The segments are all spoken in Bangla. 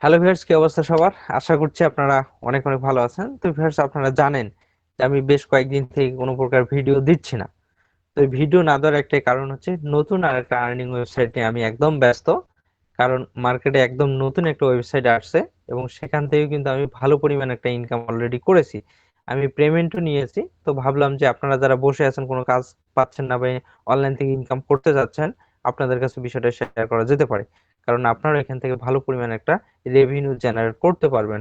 হ্যালো ভিউয়ার্স, কি অবস্থা সবার? আশা করছি আপনারা অনেক অনেক ভালো আছেন। তো ভিউয়ার্স, আপনারা জানেন যে আমি বেশ কয়েকদিন থেকে কোনো প্রকার ভিডিও দিচ্ছি না। তো এই ভিডিও না দেওয়ার একটাই কারণ হচ্ছে নতুন আর একটা আর্নিং ওয়েবসাইট নিয়ে আমি একদম ব্যস্ত। কারণ মার্কেটে একদম নতুন একটা ওয়েবসাইট আসছে এবং সেখান থেকে কিন্তু আমি ভালো পরিমাণ একটা ইনকাম অলরেডি করেছি। আমি পেমেন্টও নিয়েছি। তো ভাবলাম যে আপনারা যারা বসে আছেন, কোনো কাজ পাচ্ছেন না বা অনলাইন থেকে ইনকাম করতে যাচ্ছেন, আপনাদের কাছে বিষয়টা শেয়ার করা যেতে পারে। কারণ আপনারা এখান থেকে ভালো পরিমাণ একটা রেভিনিউ জেনারেট করতে পারবেন।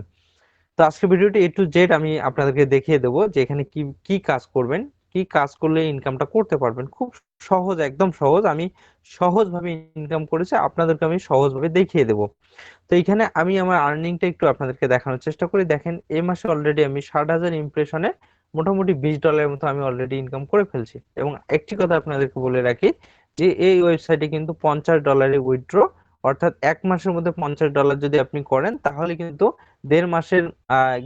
তো আজকে ভিডিওটি এ টু জেড আমি আপনাদেরকে দেখিয়ে দেবো যে এখানে কি কি কাজ করবেন, কি কাজ করলে ইনকামটা করতে পারবেন। খুব সহজ, একদম সহজ। আমি সহজভাবে ইনকাম করেছি, আপনাদেরকে আমি সহজভাবে দেখিয়ে দেবো। তো এখানে আমি আমার আর্নিংটা একটু আপনাদেরকে দেখানোর চেষ্টা করি। দেখেন, এই মাসে অলরেডি আমি 60,000 ইমপ্রেশনে মোটামুটি $20 মতো আমি অলরেডি ইনকাম করে ফেলছি। এবং একটি কথা আপনাদেরকে বলে রাখি যে এই ওয়েবসাইটে কিন্তু $50 উইথড্র, অর্থাৎ এক মাসের মধ্যে $50 যদি আপনি করেন তাহলে কিন্তু 1.5 মাসের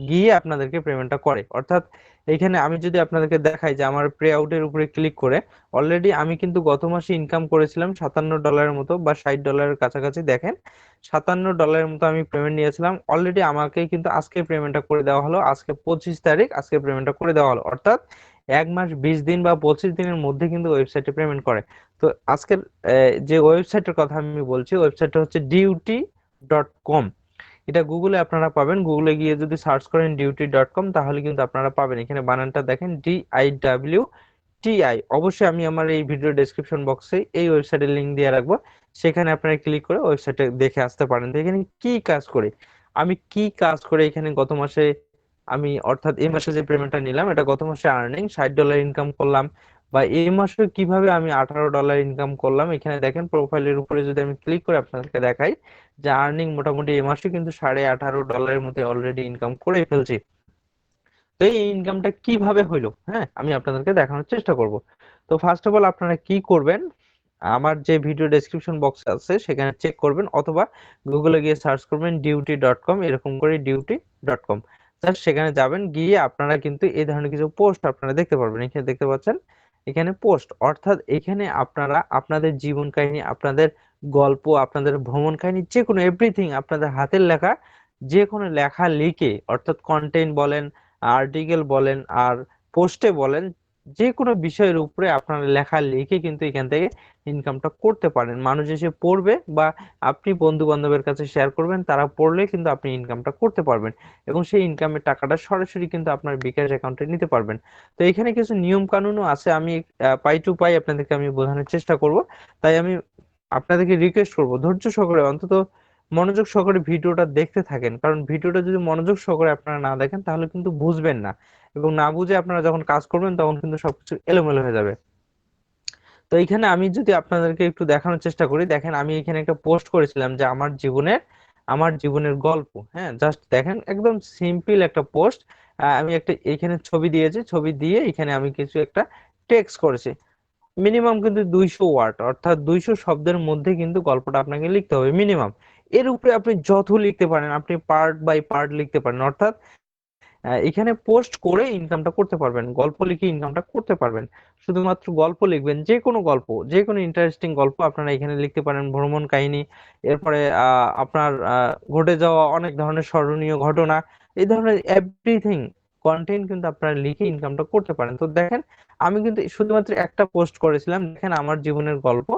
গিয়ে আপনাদেরকে পেমেন্টটা করে। অর্থাৎ এখানে আমি যদি আপনাদেরকে দেখাই যে আমার পে আউটের উপরে ক্লিক করে অলরেডি আমি কিন্তু গত মাসে ইনকাম করেছিলাম $57 মতো বা $60 কাছাকাছি। দেখেন, $57 মতো আমি পেমেন্ট নিয়েছিলাম অলরেডি। আমাকে কিন্তু আজকে পেমেন্টটা করে দেওয়া হলো। আজকে 25 তারিখ, আজকে পেমেন্টটা করে দেওয়া হলো। অর্থাৎ 1 মাস 20 দিন বা 25 দিনের মধ্যে কিন্তু ওয়েবসাইটে পেমেন্ট করে। তো আজকের যে ওয়েবসাইটের কথা আমি বলছি, ওয়েবসাইটটা হচ্ছে ডিউটি.কম। এটা গুগলে আপনারা পাবেন। গুগলে গিয়ে যদি সার্চ করেন ডিউটি.কম তাহলে কিন্তু আপনারা পাবেন। এখানে বানানটা দেখেন, DIWTI। অবশ্যই আমি আমার এই ভিডিও ডেসক্রিপশন বক্সে এই ওয়েবসাইটের লিংক দিয়ে রাখবো। সেখানে আপনারা ক্লিক করে ওয়েবসাইটে দেখে আসতে পারেন। তো এখানে কি কাজ করে, আমি কি কাজ করে এখানে গত মাসে আমি, অর্থাৎ এই মাসে যে পেমেন্টটা নিলাম এটা গত মাসে আর্নিং $60 ইনকাম করলাম, বা এই মাসে কিভাবে আমি $18 ইনকাম করলাম। এখানে দেখেন, প্রোফাইলের উপরে যদি আমি ক্লিক করে আপনাদেরকে দেখাই যে আর্নিং মোটামুটি এই মাসে কিন্তু $18.5 মতো অলরেডি ইনকাম করে ফেলছি। তো এই ইনকামটা কিভাবে হইলো, হ্যাঁ, আমি আপনাদেরকে দেখানোর চেষ্টা করব। তো ফার্স্ট অফ অল আপনারা কি করবেন, আমার যে ভিডিও ডেসক্রিপশন বক্স আছে সেখানে চেক করবেন, অথবা গুগলে গিয়ে সার্চ করবেন ডিউটি.কম, এরকম করে ডিউটি.কম। জাস্ট সেখানে যাবেন, গিয়ে আপনারা কিন্তু এই ধরনের কিছু পোস্ট আপনারা দেখতে পারবেন। এখানে দেখতে পাচ্ছেন, এখানে পোস্ট, অর্থাৎ এখানে আপনারা আপনাদের জীবন কাহিনী, আপনাদের গল্প, আপনাদের ভ্রমণ কাহিনী, যে কোনো এভরিথিং, আপনাদের হাতের লেখা যে কোনো লেখা লিখে, অর্থাৎ কন্টেন্ট বলেন, আর্টিকেল বলেন, আর পোস্টে বলেন, যে কোনো বিষয়ের উপরে আপনারা লেখা লিখে কিন্তু এখান থেকে ইনকামটা করতে পারেন। মানুষ এসে পড়বে বা আপনি বন্ধু বান্ধবের কাছে শেয়ার করবেন, তারা পড়লে কিন্তু আপনি ইনকামটা করতে পারবেন এবং সেই ইনকামের টাকাটা সরাসরি কিন্তু আপনার বিকাশ অ্যাকাউন্টে নিতে পারবেন। তো এখানে কিছু নিয়ম কানুনও আছে, আমি পাই টু পাই আপনাদেরকে আমি বোঝানোর চেষ্টা করব। তাই আমি আপনাদেরকে রিকোয়েস্ট করব, ধৈর্য সহকারে অন্তত মনোযোগ সহকারে ভিডিওটা দেখতে থাকেন। কারণ ভিডিওটা যদি মনোযোগ সহকারে আপনারা না দেখেন তাহলে কিন্তু বুঝবেন না, এবং না বুঝে আপনারা যখন কাজ করবেন তখন কিন্তু সবকিছু এলোমেলো হয়ে যাবে। তো এখানে আমি যদি আপনাদেরকে একটু দেখানোর চেষ্টা করি, দেখেন আমি এখানে একটা পোস্ট করেছিলাম যে আমার জীবনের গল্প। হ্যাঁ, জাস্ট দেখেন, একদম সিম্পল একটা পোস্ট। আমি একটা এখানে ছবি দিয়েছি, ছবি দিয়ে এখানে আমি কিছু একটা টেক্সট করেছি। মিনিমাম কিন্তু 200 ওয়ার্ড, অর্থাৎ 200 শব্দের মধ্যে কিন্তু গল্পটা আপনাকে লিখতে হবে মিনিমাম। এর উপরে আপনি যত লিখতে পারেন, আপনি পার্ট বাই পার্ট লিখতে পারেন। অর্থাৎ এখানে পোস্ট করে ইনকামটা করতে পারবেন, গল্প লিখে ইনকামটা করতে পারবেন। শুধুমাত্র গল্প লিখবেন, যে কোনো গল্প, যে কোনো ইন্টারেস্টিং গল্প আপনারা এখানে লিখতে পারেন, ভ্রমণ কাহিনী, এরপরে আপনার ঘটে যাওয়া অনেক ধরনের স্মরণীয় ঘটনা, এই ধরনের এভরিথিং কন্টেন্ট কিন্তু আপনারা লিখে ইনকামটা করতে পারেন। তো দেখেন, আমি কিন্তু শুধুমাত্র একটা পোস্ট করেছিলাম, দেখেন আমার জীবনের গল্প।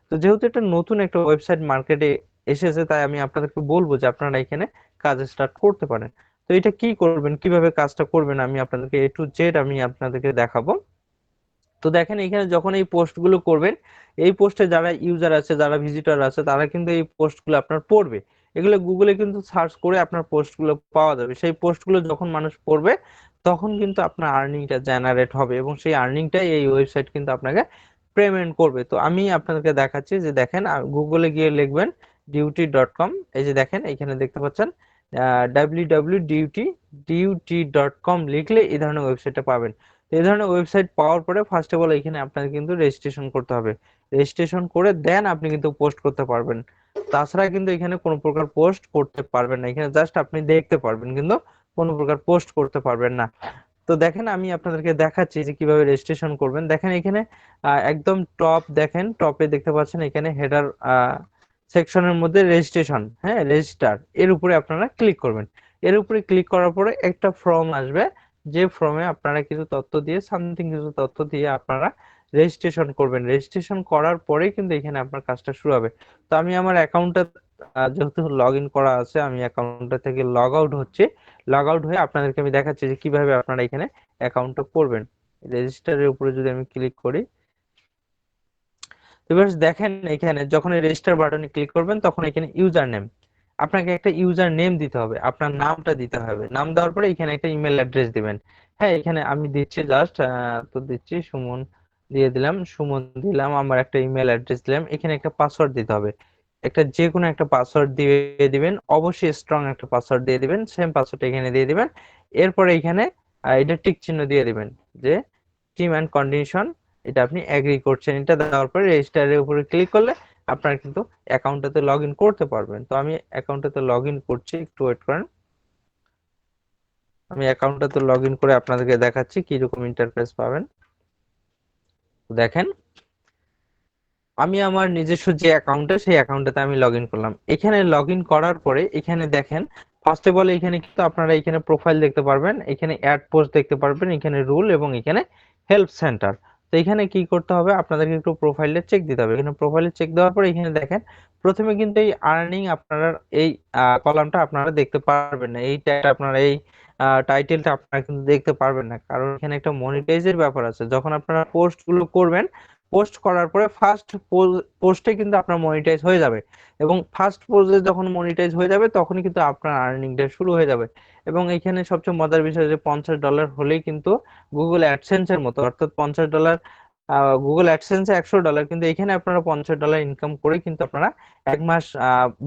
তো যেহেতু এটা নতুন একটা ওয়েবসাইট মার্কেটে এসেছে, তাই আমি আপনাদেরকে বলবো যে আপনারা এখানে কাজ স্টার্ট করতে পারেন। তো এটা কি করবেন, কিভাবে কাজটা করবেন, আমি আপনাদেরকে এ টু জেড আমি আপনাদেরকে দেখাবো। তো দেখেন, এখানে যখন এই পোস্ট গুলো করবেন, এই পোস্টে যারা ইউজার আছে, যারা ভিজিটর আছে, তারা কিন্তু এই পোস্ট গুলো আপনার পড়বে। এগুলো গুগলে কিন্তু সার্চ করে আপনার পোস্ট গুলো পাওয়া যাবে। সেই পোস্ট গুলো যখন মানুষ পড়বে তখন কিন্তু আপনার আর্নিংটা জেনারেট হবে, এবং সেই আর্নিংটাই এই ওয়েবসাইট কিন্তু আপনাকে পেমেন্ট করবে। তো আমি আপনাদেরকে দেখাচ্ছি যে দেখেন, গুগলে গিয়ে লিখবেন ডিউটি.কম। এই যে দেখেন, এখানে দেখতে পাচ্ছেন www.duty.com লিখলে এই ধরনের ওয়েবসাইটটা পাবেন। তো এই ধরনের ওয়েবসাইট পাওয়ার পরে ফার্স্ট অফ অল এখানে আপনাকে কিন্তু রেজিস্ট্রেশন করতে হবে। রেজিস্ট্রেশন করে দেন আপনি কিন্তু পোস্ট করতে পারবেন। তাছাড়া কিন্তু এখানে কোনো প্রকার পোস্ট করতে পারবেন না, এখানে জাস্ট আপনি দেখতে পারবেন কিন্তু কোনো প্রকার পোস্ট করতে পারবেন না। তো দেখেন, আমি আপনাদেরকে দেখাচ্ছি যে কিভাবে রেজিস্ট্রেশন করবেন। দেখেন এখানে একদম টপ, দেখেন টপে দেখতে পাচ্ছেন এখানে হেডার সেকশনের মধ্যে রেজিস্ট্রেশন, হ্যাঁ রেজিস্টার, এর উপরে আপনারা ক্লিক করবেন। এর উপরে ক্লিক করার পরে একটা ফর্ম আসবে, যে ফর্মে আপনারা কিছু তথ্য দিয়ে সামথিং কিছু তথ্য দিয়ে আপনারা রেজিস্ট্রেশন করবেন। রেজিস্ট্রেশন করার পরে কিন্তু এখানে আপনার কাজটা শুরু হবে। তো আমি আমার অ্যাকাউন্টটা যেহেতু লগ ইন করা আছে, আমি অ্যাকাউন্টটা থেকে লগ আউট হচ্ছে। লগ আউট হয়ে আপনাদেরকে আমি দেখাচ্ছি যে কিভাবে আপনারা এখানে অ্যাকাউন্টটা করবেন। রেজিস্টারের উপরে যদি আমি ক্লিক করি, এবার দেখেন এখানে যখন রেজিস্টার বাটনে ক্লিক করবেন তখন এখানে ইউজার নেম, আপনাকে একটা ইউজার নেম দিতে হবে, আপনার নামটা দিতে হবে। নাম দেওয়ার পরে এখানে একটা ইমেল অ্যাড্রেস দিবেন। হ্যাঁ এখানে আমি দিচ্ছি জাস্ট তো দিচ্ছি সুমন দিয়ে দিলাম, সুমন দিলাম, আমার একটা ইমেল অ্যাড্রেস দিলাম। এখানে একটা পাসওয়ার্ড দিতে হবে, একটা যে কোনো একটা পাসওয়ার্ড দিয়ে দিবেন, অবশ্যই স্ট্রং একটা পাসওয়ার্ড দিয়ে দিবেন, সেম পাসওয়ার্ড এখানে দিয়ে দিবেন। এরপরে এখানে এটা টিক চিহ্ন দিয়ে দিবেন যে টিম অ্যান্ড কন্ডিশন, এটা আপনি এগ্রি করছেন। এটা দেওয়ার পরে রেজিস্টারের উপরে ক্লিক করলে আপনার কিন্তু অ্যাকাউন্টটাতে লগ ইন করতে পারবেন। তো আমি অ্যাকাউন্টটাতে লগ ইন করছি, একটু ওয়েট করেন। আমি অ্যাকাউন্টটাতে লগ ইন করে আপনাদেরকে দেখাচ্ছি কিরকম ইন্টারফেস পাবেন। দেখেন আমি আমার নিজস্ব যে অ্যাকাউন্টটা, সেই অ্যাকাউন্টটাতে আমি লগ ইন করলাম। এখানে লগ ইন করার পরে এখানে দেখেন ফার্স্ট অফ অল এখানে কিন্তু আপনারা এখানে প্রোফাইল দেখতে পারবেন, এখানে অ্যাড পোস্ট দেখতে পারবেন, এখানে রুল এবং এখানে হেল্প সেন্টার। তো এখানে কি করতে হবে, আপনাদেরকে একটু প্রোফাইলে চেক দিতে হবে। এখানে প্রোফাইলে চেক দেওয়ার পরে এখানে দেখেন প্রথমে কিন্তু এই আর্নিং আপনারা এই কলামটা আপনারা দেখতে পারবেন না, এই ট্যাগটা আপনারা এই টাইটেলটা আপনারা কিন্তু দেখতে পারবেন না, কারণ এখানে একটা মনিটাইজের ব্যাপার আছে। যখন আপনারা পোস্ট গুলো করবেন, পোস্ট করার পরে ফার্স্ট পোস্টে কিন্তু আপনার মনিটাইজ হয়ে যাবে, এবং ফার্স্ট পোস্টে যখন মনিটাইজ হয়ে যাবে তখনই কিন্তু আপনার আর্নিংটা শুরু হয়ে যাবে। এবং এখানে সবচেয়ে মজার বিষয় যে $50 হলেই কিন্তু গুগল অ্যাডসেন্স এর মতো, অর্থাৎ $50, গুগল অ্যাডসেন্সে $100, কিন্তু এখানে আপনারা $50 ইনকাম করে কিন্তু আপনারা 1 মাস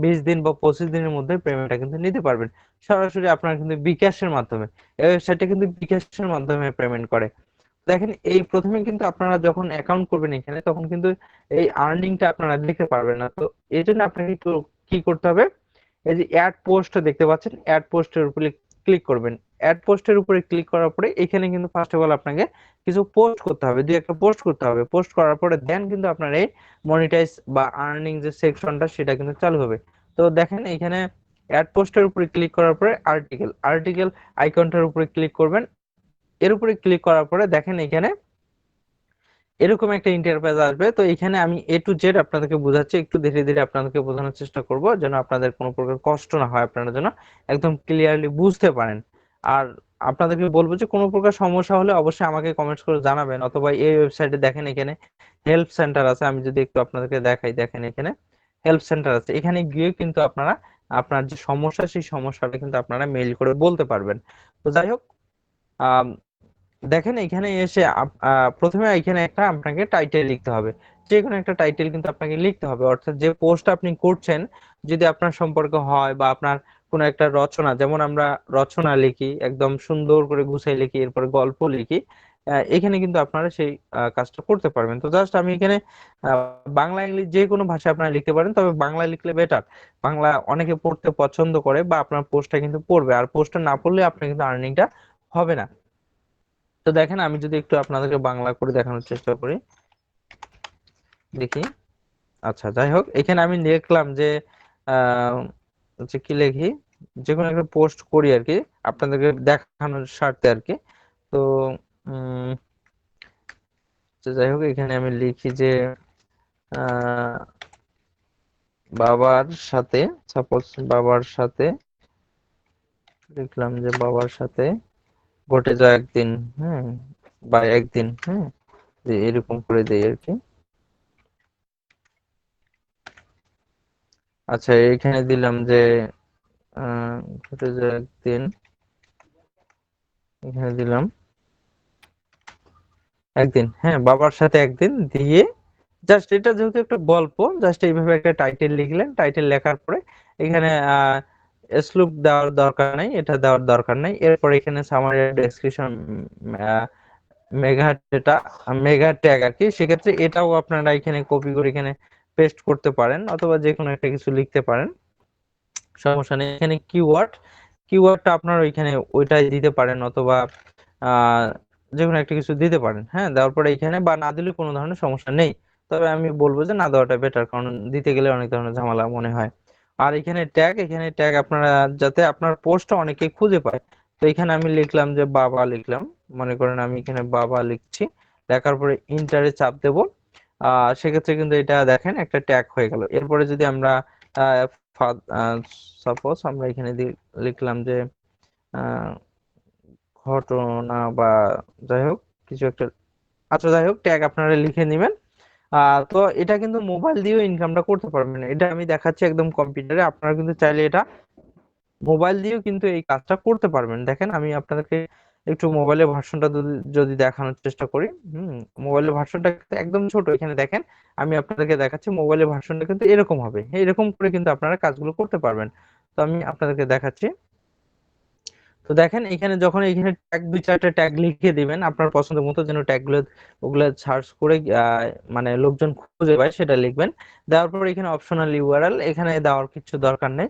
20 দিন বা 25 দিনের মধ্যে পেমেন্টটা কিন্তু নিতে পারবেন সরাসরি আপনারা কিন্তু বিকাশের মাধ্যমে। এই ওয়েবসাইটটা কিন্তু বিকাশের মাধ্যমে পেমেন্ট করে। দেখেন এই প্রথমে কিন্তু আপনারা যখন অ্যাকাউন্ট করবেন এখানে, তখন কিন্তু এই আর্নিংটা আপনারা দেখতে পারবেন না। তো এই জন্য আপনাকে একটু কি করতে হবে, এই যে অ্যাড পোস্ট দেখতে পাচ্ছেন, অ্যাড পোস্টের উপরে ক্লিক করবেন। অ্যাড পোস্টের উপরে ক্লিক করার পরে এখানে কিন্তু ফার্স্ট অফ অল আপনাকে কিছু পোস্ট করতে হবে, দুই একটা পোস্ট করতে হবে। পোস্ট করার পরে দেন কিন্তু আপনার এই মনিটাইজ বা আর্নিং যে সেকশনটা সেটা কিন্তু চালু হবে। তো দেখেন এখানে অ্যাড পোস্টের উপরে ক্লিক করার পরে আর্টিকেল, আর্টিকেল আইকনটার উপরে ক্লিক করবেন। এর উপরে ক্লিক করার পরে দেখেন এখানে এরকম একটা ইন্টারফেস আসবে। তো এখানে আমি এ টু জেড আপনাদেরকে বোঝাচ্ছি, একটু ধীরে ধীরে আপনাদেরকে বোঝানোর চেষ্টা করব যেন আপনাদের কোনো প্রকার কষ্ট না হয়, আপনারা যেন একদম ক্লিয়ারলি বুঝতে পারেন। আর আপনাদেরকে বলবো যে কোনো প্রকার সমস্যা হলে অবশ্যই আমাকে কমেন্টস করে জানাবেন, অথবা এই ওয়েবসাইটে দেখেন এখানে হেল্প সেন্টার আছে। আমি যদি একটু আপনাদেরকে দেখাই, দেখেন এখানে হেল্প সেন্টার আছে, এখানে গিয়ে কিন্তু আপনারা আপনার যে সমস্যা সেই সমস্যাটা কিন্তু আপনারা মেইল করে বলতে পারবেন। তো যাই হোক, দেখেন এখানে এসে প্রথমে এখানে একটা আপনাকে টাইটেল লিখতে হবে, যে কোনো একটা টাইটেল কিন্তু আপনাকে লিখতে হবে। অর্থাৎ যে পোস্ট আপনি করছেন যদি আপনার সম্পর্কে হয় বা আপনার কোনো একটা রচনা, যেমন আমরা রচনা লিখি একদম সুন্দর করে গুছাই লিখি, এরপরে গল্প লিখি, এখানে কিন্তু আপনারা সেই কাজটা করতে পারবেন। তো জাস্ট আমি এখানে বাংলা ইংলিশ যে কোনো ভাষায় আপনারা লিখতে পারেন, তবে বাংলা লিখলে বেটার। বাংলা অনেকে পড়তে পছন্দ করে বা আপনার পোস্টটা কিন্তু পড়বে, আর পোস্টটা না পড়লে আপনার কিন্তু আর্নিংটা হবে না। তো দেখেন আমি যদি একটু আপনাদেরকে বাংলা করে দেখানোর চেষ্টা করি, দেখি। আচ্ছা যাই হোক, এখানে আমি লিখলাম যে আহ হচ্ছে কি লিখি, যে কোনো একটা পোস্ট করি আর কি, আপনাদেরকে দেখানোর স্বার্থে আর কি। তো উম তো যাই হোক এখানে আমি লিখি যে আহ বাবার সাথে, সাপোজ বাবার সাথে লিখলাম যে বাবার সাথে ঘটে যায় একদিন, হ্যাঁ বা একদিন, হ্যাঁ যে এরকম করে দেই আর কি। আচ্ছা এখানে দিলাম যে আহ ঘটে যায় একদিন, এখানে দিলাম একদিন, হ্যাঁ বাবার সাথে একদিন দিয়ে জাস্ট এটা যেহেতু একটা গল্প, জাস্ট এইভাবে একটা টাইটেল লিখলেন। টাইটেল লেখার পরে এখানে স্লুপ দেওয়ার দরকার নাই, এটা দেওয়ার দরকার নাই। এরপর এখানে summary description mega data, mega tag আর কি, সেক্ষেত্রে এটাও আপনারা এখানে কপি করে এখানে পেস্ট করতে পারেন, অথবা যে কোনো একটা কিছু লিখতে পারেন, সমস্যা নেই। এখানে কিওয়ার্ড, কিওয়ার্ডটা আপনার ওইখানে ওইটাই দিতে পারেন, অথবা আহ যে কোনো একটা কিছু দিতে পারেন, হ্যাঁ দেওয়ার পরে এখানে বা না দিলে কোনো ধরনের সমস্যা নেই। তবে আমি বলবো যে না দেওয়াটা বেটার, কারণ দিতে গেলে অনেক ধরনের ঝামেলা মনে হয়। আর এখানে ট্যাগ আপনারা যাতে আপনার পোস্টটা অনেকে খুঁজে পায়। তো এখানে আমি লিখলাম যে বাবা লিখলাম, মনে করেন আমি এখানে বাবা লিখছি, লেখার পরে ইন্টারে চাপ দেব। সেক্ষেত্রে কিন্তু এটা দেখেন একটা ট্যাগ হয়ে গেল। এরপরে যদি আমরা সাপোজ আমরা এখানে লিখলাম যে আহ, ঘটনা বা যাই হোক কিছু একটা, আচ্ছা যাই হোক ট্যাগ আপনারা লিখে নেবেন। তো এটা কিন্তু মোবাইল দিয়েও ইনকামটা করতে পারবেন, এটা আমি দেখাচ্ছি একদম কম্পিউটারে। আপনারা কিন্তু চাইলে এটা মোবাইল দিয়েও কিন্তু এই কাজটা করতে পারবেন। দেখেন আমি আপনাদেরকে একটু মোবাইলের ভার্সনটা যদি যদি দেখানোর চেষ্টা করি। মোবাইলের ভার্সনটা একদম ছোট, এখানে দেখেন আমি আপনাদেরকে দেখাচ্ছি মোবাইলের ভার্সনটা কিন্তু এরকম হবে, এরকম করে কিন্তু আপনারা কাজগুলো করতে পারবেন। তো আমি আপনাদেরকে দেখাচ্ছি। তো দেখেন এখানে যখন এখানে ট্যাগ দুই চারটা ট্যাগ লিখে দিবেন আপনার পছন্দ মতো, যেন ট্যাগ গুলো ওগুলো সার্চ করে মানে লোকজন খুঁজে পায় সেটা লিখবেন। দেওয়ার পর এখানে অপশনাল ইউআরএল এখানে দেওয়ার কিছু দরকার নেই।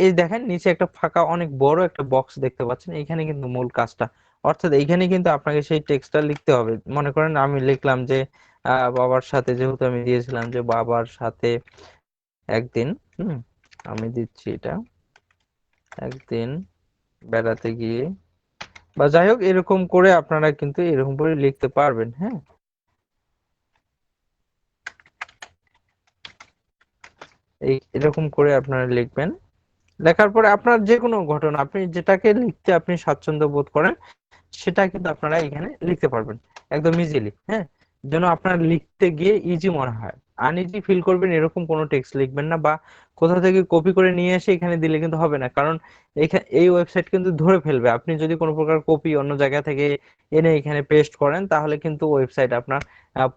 এই দেখেন নিচে একটা ফাঁকা অনেক বড় একটা বক্স দেখতে পাচ্ছেন, এখানে কিন্তু মূল কাজটা, অর্থাৎ এখানে কিন্তু আপনাকে সেই টেক্সটটা লিখতে হবে। মনে করেন আমি লিখলাম যে বাবার সাথে, যেহেতু আমি দিয়েছিলাম যে বাবার সাথে একদিন, হুম আমি দিচ্ছি এটা, একদিন বেড়াতে গিয়ে, বা যাই হোক এরকম করে আপনারা কিন্তু এরকম করে লিখতে পারবেন। হ্যাঁ, এরকম করে আপনারা লিখবেন। লেখার পরে আপনার যে কোনো ঘটনা আপনি যেটাকে লিখতে আপনি স্বাচ্ছন্দ্য বোধ করেন সেটা কিন্তু আপনারা এখানে লিখতে পারবেন একদম ইজিলি। হ্যাঁ, যেন আপনার লিখতে গিয়ে ইজি মনে হয়। আনইজি ফিল করবেন এরকম কোনো টেক্সট লিখবেন না, বা কোথা থেকে কপি করে নিয়ে এসে এখানে দিলে কিন্তু হবে না, কারণ এই ওয়েবসাইট কিন্তু ধরে ফেলবে। আপনি যদি কোনো প্রকার কপি অন্য জায়গা থেকে এনে এখানে পেস্ট করেন তাহলে কিন্তু ওয়েবসাইট আপনার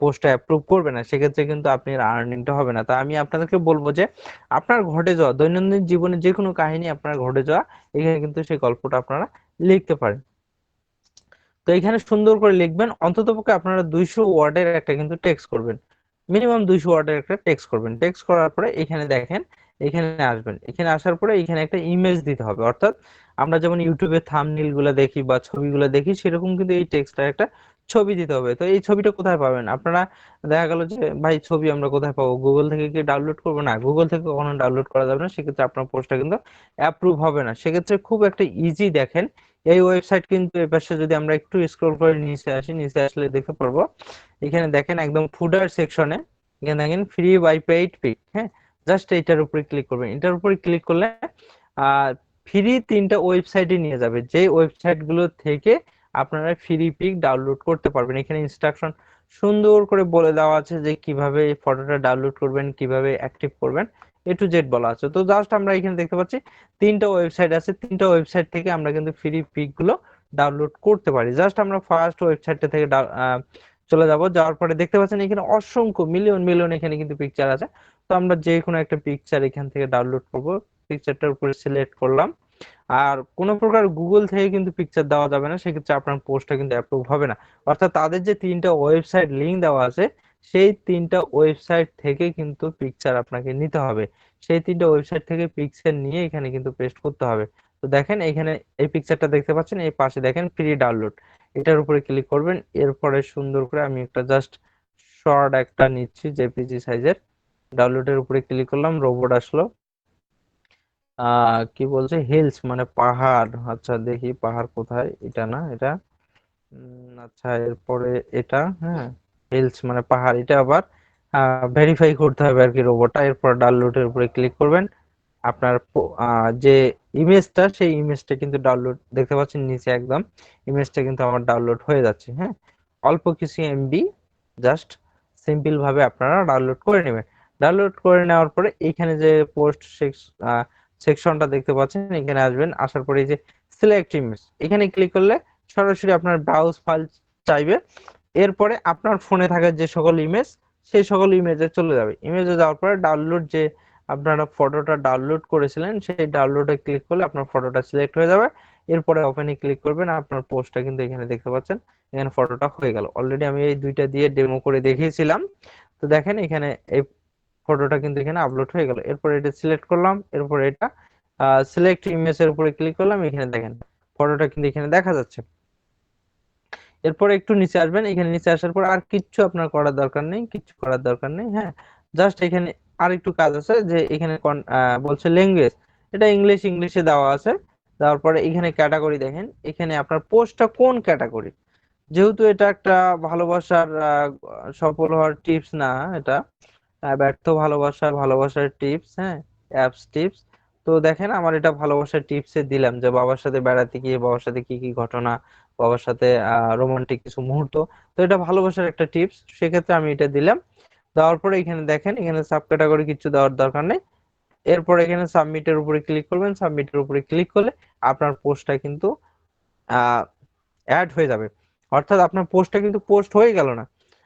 পোস্টটা অ্যাপ্রুভ করবে না, সেক্ষেত্রে কিন্তু আপনার আর্নিংটা হবে না। তা আমি আপনাদেরকে বলবো যে আপনার ঘটে যাওয়া দৈনন্দিন জীবনে যে কোনো কাহিনী আপনার ঘটে যাওয়া এখানে কিন্তু সেই গল্পটা আপনারা লিখতে পারেন। তো এখানে সুন্দর করে লিখবেন, অন্ততপক্ষে আপনারা 200 ওয়ার্ডের একটা কিন্তু টেক্সট করবেন, মিনিমাম 200 ওয়ার্ডের একটা টেক্সট করবেন। টেক্সট করার পরে এখানে দেখেন, এখানে আসবেন, এখানে আসার পরে এখানে একটা ইমেজ দিতে হবে। অর্থাৎ আমরা যেমন ইউটিউবে থাম্বনেইল গুলা দেখি বা ছবিগুলো দেখি সেরকম কিন্তু এই টেক্সটটার একটা ছবি দিতে হবে। তো এই ছবিটা কোথায় পাবেন আপনারা? দেখা গেল যে ভাই ছবি আমরা কোথায় পাবো, গুগল থেকে কি ডাউনলোড করবো? না, গুগল থেকে কখনো ডাউনলোড করা যাবে না, সেক্ষেত্রে আপনার পোস্টটা কিন্তু অ্যাপ্রুভ হবে না। সেক্ষেত্রে খুব একটা ইজি, দেখেন এই ওয়েবসাইট কিন্তু এপাশে যদি আমরা একটু স্ক্রল করে নিচে আসি, নিচে আসলে দেখতে পারবো এখানে দেখেন একদম ফুডার সেকশনে এখানে দেখেন ফ্রি বাই পেইড পিক। হ্যাঁ, জাস্ট এটার উপরে ক্লিক করবেন। এটার উপরে ক্লিক করলে ফ্রি 3টা ওয়েবসাইটে নিয়ে যাবে, যে ওয়েবসাইট গুলো থেকে আপনারা ফ্রি পিক ডাউনলোড করতে পারবেন। এখানে ইনস্ট্রাকশন সুন্দর করে বলে দেওয়া আছে যে কিভাবে এই ফটোটা ডাউনলোড করবেন, কিভাবে অ্যাক্টিভ করবেন, A to Z বলা আছে। তো জাস্ট আমরা এখানে দেখতে পাচ্ছি 3টা ওয়েবসাইট আছে, 3টা ওয়েবসাইট থেকে আমরা কিন্তু ফ্রি পিক গুলো ডাউনলোড করতে পারি। জাস্ট আমরা ফার্স্ট ওয়েবসাইটটা থেকে চলে যাব। যাওয়ার পরে দেখতে পাচ্ছেন এখানে অসংখ্য মিলিয়ন মিলিয়ন এখানে কিন্তু পিকচার আছে। তো আমরা যে কোনো একটা পিকচার এখান থেকে ডাউনলোড করব, পিকচারটার উপরে সিলেক্ট করলাম। আর কোনো প্রকার গুগল থেকে কিন্তু পিকচার দেওয়া যাবে না, সেক্ষেত্রে আপনার পোস্টটা কিন্তু অ্যাপ্রুভ হবে না। অর্থাৎ তাদের যে 3টা ওয়েবসাইট লিংক দেওয়া আছে সেই 3টা ওয়েবসাইট থেকে কিন্তু পিকচার আপনাকে নিতে হবে। সেই 3টা ওয়েবসাইট থেকে পিকচার নিয়ে এখানে কিন্তু পেস্ট করতে হবে। তো দেখেন এখানে এই পিকচারটা দেখতে পাচ্ছেন, এই পাশে দেখেন ফ্রি ডাউনলোড, এটার উপরে ক্লিক করবেন। এরপরে সুন্দর করে আমি একটা জাস্ট শর্ট একটা নিচ্ছি জেপিজি সাইজের, ডাউনলোডের উপরে ক্লিক করলাম, রোবট আসলো। কি বলছে, হিলস মানে পাহাড়। আচ্ছা দেখি পাহাড় কোথায়, এটা না এটা, আচ্ছা এরপরে এটা, হ্যাঁ হিলস মানে পাহাড়, এটা আবার ভেরিফাই করতে হবে আর কি রোবটটা। এরপর ডাউনলোডের উপরে ক্লিক করবেন। আপনার যে ইমেজটা সেই ইমেজটা কিন্তু ডাউনলোড, দেখতে পাচ্ছেন নিচে একদম ইমেজটা কিন্তু আমার ডাউনলোড হয়ে যাচ্ছে। হ্যাঁ, অল্প কিছু এমবি, জাস্ট সিম্পল ভাবে আপনারা ডাউনলোড করে নেবেন। ডাউনলোড করে নেওয়ার পরে এখানে যে পোস্ট সেকশনটা দেখতে পাচ্ছেন এখানে আসবেন, আসার পরে এই যে সিলেক্ট ইমেজ এখানে ক্লিক করলে সরাসরি আপনার ব্রাউজ ফাইল চাইবে। এরপরে আপনার ফোনে থাকা যে সকল ইমেজ সেই সকল ইমেজে চলে যাবে। ইমেজে যাওয়ার পরে ডাউনলোড যে আপনারা ফটোটা ডাউনলোড করেছিলেন সেই ডাউনলোডে ক্লিক করলে আপনার ফটোটা সিলেক্ট হয়ে যাবে। এরপরে ওপেনে ক্লিক করবেন, আপনার পোস্টটা কিন্তু এখানে দেখতে পাচ্ছেন, এখানে ফটোটা হয়ে গেল। অলরেডি আমি এই দুইটা দিয়ে ডেমো করে দেখিয়েছিলাম। তো দেখেন এখানে এই ফটোটা কিন্তু এখানে আপলোড হয়ে গেল। এরপর এটা সিলেক্ট করলাম, এরপর এটা সিলেক্ট ইমেজের উপরে ক্লিক করলাম, এখানে দেখেন ফটোটা কিন্তু এখানে দেখা যাচ্ছে। এরপরে একটু নিচে আসবেন, এখানে নিচে আসার পর আর কিচ্ছু আপনার করার দরকার নেই, কিচ্ছু করার দরকার নেই, হ্যাঁ। জাস্ট এখানে আর একটু কাজ আছে, যে এখানে বলছে ল্যাঙ্গুয়েজ, এটা ইংলিশে দেওয়া আছে। দেওয়ার পরে এখানে ক্যাটাগরি দেখেন, এখানে আপনার পোস্টটা কোন ক্যাটাগরি। যেহেতু এটা একটা ভালোবাসার সফল হওয়ার টিপস না, এটা ব্যর্থ ভালোবাসার টিপস, হ্যাঁ, অ্যাপস টিপস। তো দেখেন আমার এটা ভালোবাসার টিপসে দিলাম, যে বাবার সাথে বেড়াতে গিয়ে বাবার সাথে কি কি ঘটনা, বাবার সাথে রোমান্টিক কিছু মুহূর্ত। তো এটা ভালোবাসার একটা টিপস, সেক্ষেত্রে আমি এটা দিলাম। দেওয়ার পরে এখানে দেখেন, এখানে সাব ক্যাটাগরি কিছু দেওয়ার দরকার নেই। এরপর এখানে সাবমিটের উপরে ক্লিক করবেন, সাবমিটের উপরে ক্লিক করলে আপনার পোস্টটা কিন্তু অ্যাড হয়ে যাবে। অর্থাৎ আপনার পোস্টটা কিন্তু পোস্ট হয়ে গেল না,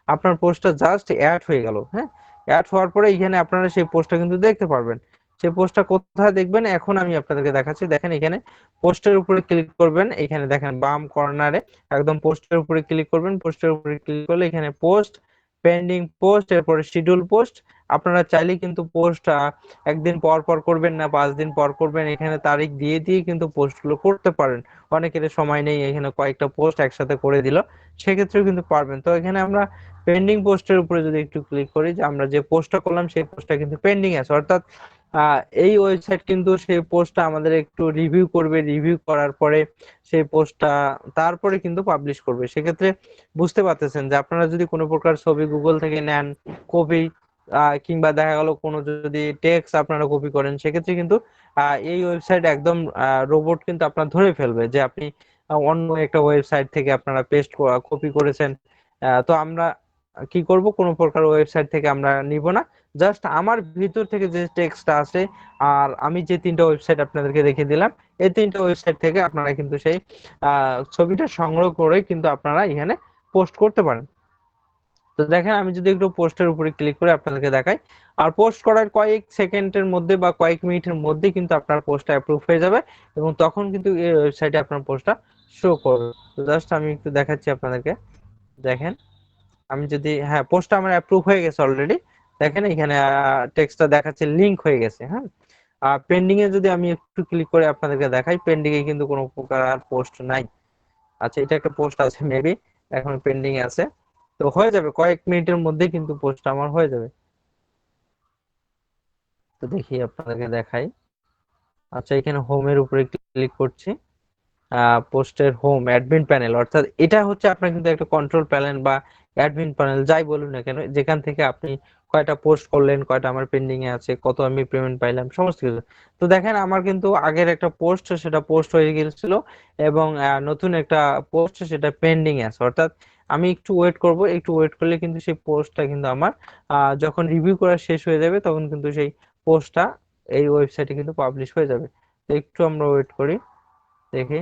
আপনার পোস্টটা জাস্ট অ্যাড হয়ে গেল, হ্যাঁ। অ্যাড হওয়ার পরে এখানে আপনারা সেই পোস্টটা কিন্তু দেখতে পারবেন। সেই পোস্টটা কোথায় দেখবেন এখন আমি আপনাদেরকে দেখাচ্ছি। দেখেন এখানে পোস্টের উপরে ক্লিক করবেন, এখানে দেখেন বাম কর্নারে একদম পোস্টের উপরে ক্লিক করবেন। পোস্টের উপরে ক্লিক করলে এখানে পোস্ট, পেন্ডিং পোস্ট, এরপরে শিডিউল পোস্ট। আপনারা চাইলে কিন্তু পোস্ট একদিন পর পর করবেন না 5 দিন পর করবেন, এখানে তারিখ দিয়ে দিয়ে কিন্তু পোস্টগুলো করতে পারেন। অনেকের সময় নেই, এখানে কয়েকটা পোস্ট একসাথে করে দিল, সেক্ষেত্রেও কিন্তু পারবেন। তো এখানে আমরা পেন্ডিং পোস্টের উপরে যদি একটু ক্লিক করি, যে আমরা যে পোস্টটা করলাম সেই পোস্টটা কিন্তু পেন্ডিং আছে, অর্থাৎ এই ওয়েবসাইট কিন্তু সেই পোস্টটা আমাদের একটু রিভিউ করবে, রিভিউ করার পরে সেই পোস্টটা তারপরে কিন্তু পাবলিশ করবে। সেক্ষেত্রে বুঝতে পারতেছেন যে আপনারা যদি কোনো প্রকার ছবি গুগল থেকে নেন, কপি, কিংবা দেখা গেল কোনো যদি টেক্সট আপনারা কপি করেন, সেক্ষেত্রে কিন্তু এই ওয়েবসাইট একদম রোবট কিন্তু আপনার ধরে ফেলবে যে আপনি অন্য একটা ওয়েবসাইট থেকে আপনারা পেস্ট কপি করেছেন। তো আমরা কি করব, কোনো প্রকার ওয়েবসাইট থেকে আমরা নিব না, জাস্ট আমার ভিতর থেকে যে টেক্সটটা আছে, আর আমি যে 3টা ওয়েবসাইট আপনাদেরকে রেখে দিলাম, এই 3টা ওয়েবসাইট থেকে আপনারা কিন্তু সেই ছবিটা সংগ্রহ করে কিন্তু আপনারা এখানে পোস্ট করতে পারেন। তো দেখেন আমি যদি একটু পোস্টের উপরে ক্লিক করে আপনাদেরকে দেখাই, আর পোস্ট করার কয়েক সেকেন্ডের মধ্যে বা কয়েক মিনিটের মধ্যে কিন্তু আপনার পোস্টটা অ্যাপ্রুভ হয়ে যাবে, এবং তখন কিন্তু এই ওয়েবসাইটে আপনার পোস্টটা শো করবে। তো জাস্ট আমি একটু দেখাচ্ছি আপনাদেরকে। দেখেন আমি যদি, হ্যাঁ, পোস্টটা আমার অ্যাপ্রুভ হয়ে গেছে অলরেডি। দেখেন এখানে টেক্সটটা দেখাচ্ছে লিংক হয়ে গেছে, হ্যাঁ। পেন্ডিং এ যদি আমি একটু ক্লিক করে আপনাদেরকে দেখাই, পেন্ডিং এ কিন্তু কোনো প্রকার আর পোস্ট নাই। আচ্ছা, এটা একটা পোস্ট আছে মেবি, এখন পেন্ডিং এ আছে। তো হয়ে যাবে কয়েক মিনিটের মধ্যে কিন্তু পোস্ট আমার হয়ে যাবে। তো দেখি আপনাদেরকে দেখাই। আচ্ছা, এখানে হোমের উপরে ক্লিক করছি। পোস্টের হোম অ্যাডমিন প্যানেল, অর্থাৎ এটা হচ্ছে আপনার কিন্তু একটা কন্ট্রোল প্যানেল বা অ্যাডমিন প্যানেল যাই বলুন না কেন, যেখান থেকে আপনি কয়টা পোস্ট করলেন, কয়টা আমার পেন্ডিং এ আছে, কত আমি পেমেন্ট পাইলাম, সমস্ত কিছু। তো দেখেন আমার কিন্তু আগের একটা পোস্ট সেটা পোস্ট হয়ে গিয়েছিল, এবং নতুন একটা পোস্ট সেটা পেন্ডিং এ আছে। অর্থাৎ আমি একটু ওয়েট করব, একটু ওয়েট করলে কিন্তু সেই পোস্টটা কিন্তু আমার যখন রিভিউ করা শেষ হয়ে যাবে, তখন কিন্তু সেই পোস্টটা এই ওয়েবসাইটে কিন্তু পাবলিশ হয়ে যাবে। তো একটু আমরা ওয়েট করি, দেখি।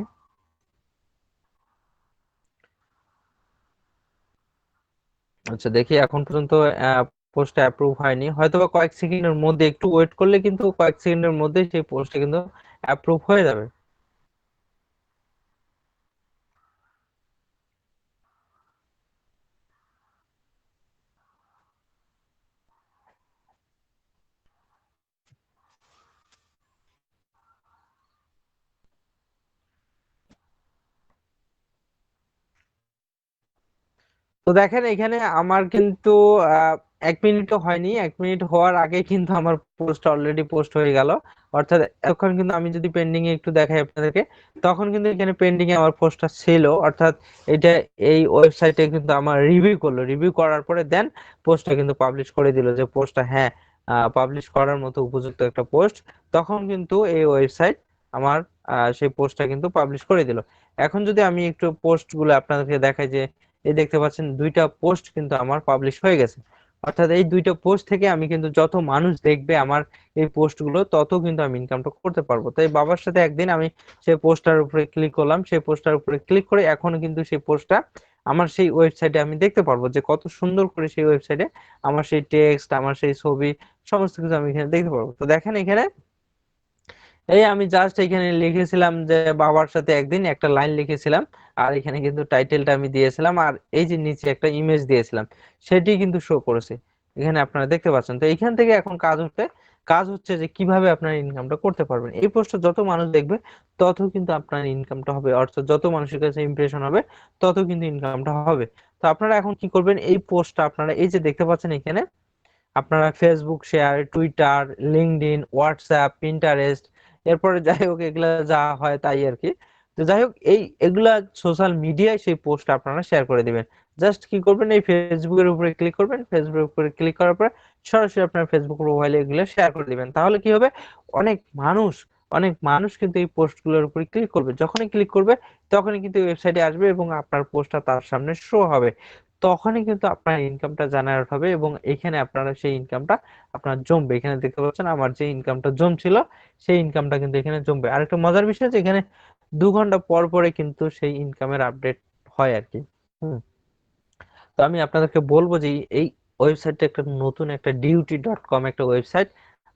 আচ্ছা, দেখি এখন পর্যন্ত পোস্টটা অ্যাপ্রুভ হয়নি, হয়তোবা কয়েক সেকেন্ডের মধ্যে, একটু ওয়েট করলে কিন্তু কয়েক সেকেন্ডের মধ্যে সেই পোস্টটা কিন্তু অ্যাপ্রুভ হয়ে যাবে। তো দেখেন এখানে আমার কিন্তু আহ, 1 মিনিটও হয়নি, 1 মিনিট হওয়ার আগে কিন্তু আমার পোস্ট অলরেডি পোস্ট হয়ে গেল। অর্থাৎ এখন কিন্তু আমি যদি পেন্ডিং এ একটু দেখাই আপনাদেরকে, তখন কিন্তু এখানে পেন্ডিং এ আমার পোস্টটা ছিল, অর্থাৎ এটা এই ওয়েবসাইটে কিন্তু আমার রিভিউ করলো, রিভিউ করার পরে দেন পোস্টটা কিন্তু পাবলিশ করে দিল, যে পোস্টটা হ্যাঁ পাবলিশ করার মতো উপযুক্ত একটা পোস্ট। তখন কিন্তু এই ওয়েবসাইট আমার সেই পোস্টটা কিন্তু পাবলিশ করে দিল। এখন যদি আমি একটু পোস্ট গুলো আপনাদেরকে দেখাই, যে এই দেখতে পাচ্ছেন 2টা পোস্ট কিন্তু আমার পাবলিশ হয়ে গেছে। অর্থাৎ এই 2টা পোস্ট থেকে আমি কিন্তু যত মানুষ দেখবে আমার এই পোস্ট গুলো, তত কিন্তু আমি ইনকামটা করতে পারবো। তাই বাবার সাথে একদিন আমি সেই পোস্টার উপরে ক্লিক করলাম, সেই পোস্টার উপরে ক্লিক করে এখন কিন্তু সেই পোস্টটা আমার সেই ওয়েবসাইটে আমি দেখতে পারবো, যে কত সুন্দর করে সেই ওয়েবসাইটে আমার সেই টেক্সট, আমার সেই ছবি, সমস্ত কিছু আমি এখানে দেখতে পারবো। তো দেখেন এখানে এই আমি জাস্ট এখানে লিখেছিলাম যে বাবার সাথে একদিন, একটা লাইন লিখেছিলাম, আর এখানে কিন্তু টাইটেলটা আমি দিয়েছিলাম, আর এই যে নিচে একটা ইমেজ দিয়েছিলাম, সেটি কিন্তু শো করেছে, এখানে আপনারা দেখতে পাচ্ছেন। তো এখান থেকে এখন কাজ হচ্ছে কাজ হচ্ছে যে কিভাবে আপনার ইনকামটা করতে পারবেন। এই পোস্টটা যত মানুষ দেখবে তত কিন্তু আপনার ইনকামটা হবে, অর্থাৎ যত মানুষের কাছে ইমপ্রেশন হবে তত কিন্তু ইনকামটা হবে। তো আপনারা এখন কি করবেন, এই পোস্টটা আপনারা এই যে দেখতে পাচ্ছেন এখানে, আপনারা Facebook share, Twitter, LinkedIn, WhatsApp, Pinterest, এরপরে যাই হোক এগুলা যা হয় তাই আর কি। তো যাই হোক এগুলা সোশ্যাল মিডিয়ায় সেই পোস্ট আপনারা শেয়ার করে দিবেন। জাস্ট কি করবেন, এই ফেসবুকের উপরে ক্লিক করবেন, ফেসবুকের উপরে ক্লিক করার পর সরাসরি আপনার ফেসবুক প্রোফাইলে এগুলো শেয়ার করে দিবেন। তাহলে কি হবে, অনেক মানুষ অনেক মানুষ কিন্তু এই পোস্টগুলোর উপরে ক্লিক করবে, যখনই ক্লিক করবে তখনই কিন্তু ওয়েবসাইটে আসবে এবং আপনার পোস্টটা তার সামনে শো হবে। তখনই কিন্তু আপনার ইনকামটা জেনারেট হবে এবং এখানে আপনারা সেই ইনকামটা আপনার জমবে। এখানে দেখতে পাচ্ছেন আমার যে ইনকামটা জমছিল সেই ইনকামটা কিন্তু এখানে জমবে। আর একটা মজার বিষয় যে এখানে 2 ঘন্টা পর পরে কিন্তু সেই ইনকামের আপডেট হয় আর কি। হুম। তো আমি আপনাদেরকে বলবো যে এই ওয়েবসাইটটা একটা নতুন একটা ডিউটি.কম একটা ওয়েবসাইট।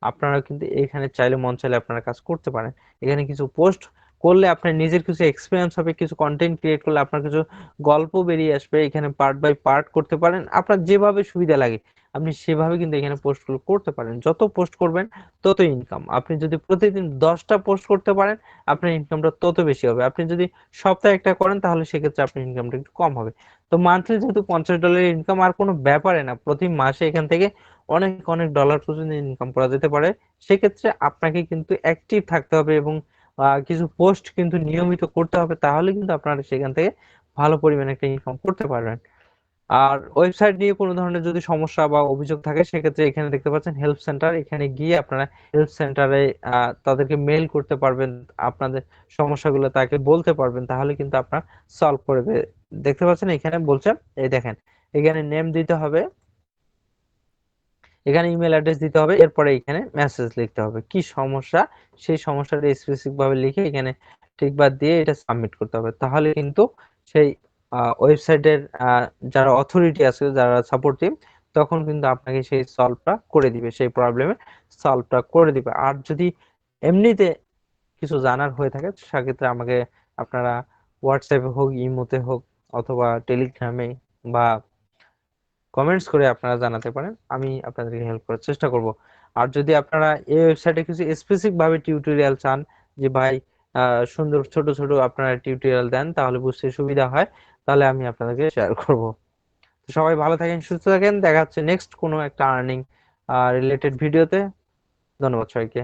আপনারা কিন্তু এখানে চাইলে মন চাইলে আপনারা কাজ করতে পারেন। এখানে কিছু পোস্ট করলে আপনার নিজের কিছু এক্সপিরিয়েন্স হবে, কিছু কন্টেন্ট ক্রিয়েট করলে আপনার কিছু গল্প বেরিয়ে আসবে। এখানে পার্ট বাই পার্ট করতে পারেন, আপনার যেভাবে সুবিধা লাগে আপনি সেভাবে কিন্তু এখানে পোস্টগুলো করতে পারেন। যত পোস্ট করবেন তত ইনকাম। আপনি যদি প্রতিদিন 10টা পোস্ট করতে পারেন আপনার ইনকামটা তত বেশি হবে। আপনি যদি সপ্তাহে একটা করেন তাহলে সেক্ষেত্রে আপনার ইনকামটা একটু কম হবে। তো মান্থলি যেহেতু $50 ইনকাম আর কোনো ব্যাপারে না, প্রতি মাসে এখান থেকে অনেক অনেক ডলার পর্যন্ত ইনকাম করা যেতে পারে। সেক্ষেত্রে আপনাকে কিন্তু অ্যাক্টিভ থাকতে হবে এবং কিছু পোস্ট কিন্তু নিয়মিত করতে হবে, তাহলে কিন্তু আপনারা সেখান থেকে ভালো পরিমাণে একটা ইনকাম করতে পারবেন। আর ওয়েবসাইট নিয়ে কোনো ধরনের যদি সমস্যা বা অভিযোগ থাকে সেক্ষেত্রে এখানে দেখতে পাচ্ছেন হেল্প সেন্টার, এখানে গিয়ে আপনারা হেল্প সেন্টারে তাদেরকে মেল করতে পারবেন, আপনাদের সমস্যাগুলো তাকে বলতে পারবেন, তাহলে কিন্তু আপনার সলভ করে দেবে। দেখতে পাচ্ছেন এখানে বলছেন, এই দেখেন এখানে নেম দিতে হবে, এখানে ইমেল অ্যাড্রেস দিতে হবে, এরপরে এখানে মেসেজ লিখতে হবে কি সমস্যা, সেই সমস্যাটা স্পেসিফিক ভাবে লিখে এখানে ঠিকবার দিয়ে এটা সাবমিট করতে হবে। তাহলে কিন্তু সেই ওয়েবসাইটের যারা অথরিটি আছে, যারা সাপোর্ট টিম, তখন কিন্তু আপনাকে সেই সলভটা করে দিবে, সেই প্রবলেমের সলভটা করে দিবে। আর যদি এমনিতে কিছু জানার হয়ে থাকে সেক্ষেত্রে আমাকে আপনারা হোয়াটসঅ্যাপে হোক, ইমোতে হোক, অথবা টেলিগ্রামে বা কমেন্টস করে আপনারা জানাতে পারেন, আমি আপনাদেরকে হেল্প করার চেষ্টা করব। আর যদি আপনারা এই ওয়েবসাইটে কিছু স্পেসিফিক ভাবে টিউটোরিয়াল চান, যে ভাই সুন্দর ছোট ছোট আপনারা টিউটোরিয়াল দেন তাহলে বুঝতে সুবিধা হয়, তাহলে আমি আপনাদেরকে শেয়ার করব। তো সবাই ভালো থাকেন, সুস্থ থাকেন, দেখা হচ্ছে নেক্সট কোনো একটা আর্নিং রিলেটেড ভিডিওতে। ধন্যবাদ সবাইকে।